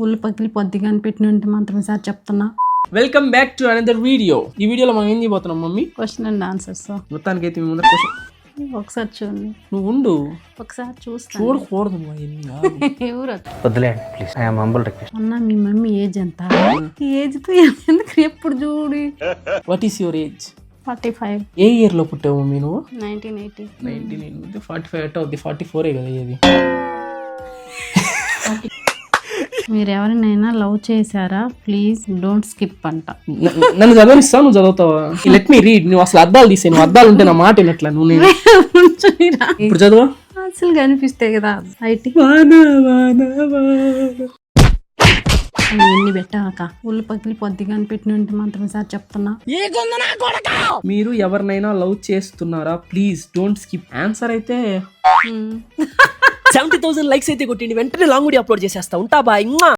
ఒళ్ళు పగిలి పొద్దుగా అనిపెట్టిన మాత్రం సార్ చెప్తున్నా. Welcome back to another video. ఈ వీడియోలో మనం ఏం చేయబోతున్నాం మమ్మీ? Question and answers. మొత్తానికి అయితే మీ ముందర క్వశ్చన్. ఒకసారి చూడండి. నువ్వు ఉండు, ఒకసారి చూస్తాను. చూడకూడదు. ఎవరు వద్దులేండి please, I am humble request. అన్న మీ మమ్మీ ఏజ్ ఎంత? ఈ ఏజ్ తో ఎందుకు ఎప్పుడు చూడు. What is your age? 45. A year లో పుట్టావు మమ్మీ నువ్వు? 1980. 19 45 ఎట్ అవుద్ది, 44 కదా ఏది. మీరు ఎవరినైనా లవ్ చేశారా? ప్లీజ్ డోంట్ స్కిప్ అంట. నన్ను చదవనిస్తా, నువ్వు చదువుతావా? Let me read. నువ్వు అసలు అద్దాలు తీసే, నువ్వు అద్దాలు ఉంటే నా మాట వినట్లా. నువ్వు ఇప్పుడు చదువు. అసలు కనిపిస్తాయి కదా ఐటీ. ఎన్ని పెట్టాక ఒళ్ళు పగిలి పొద్దుగా అనిపెట్టిన మాత్రం సార్ చెప్తున్నా. మీరు ఎవరినైనా లవ్ చేస్తున్నారా? Please don't skip. ఆన్సర్ అయితే 70,000 లైక్స్ అయితే కొట్టిండి, వెంటనే లాంగ్ వీడియో అప్లోడ్ చేసేస్తా. ఉంటా బాయ్.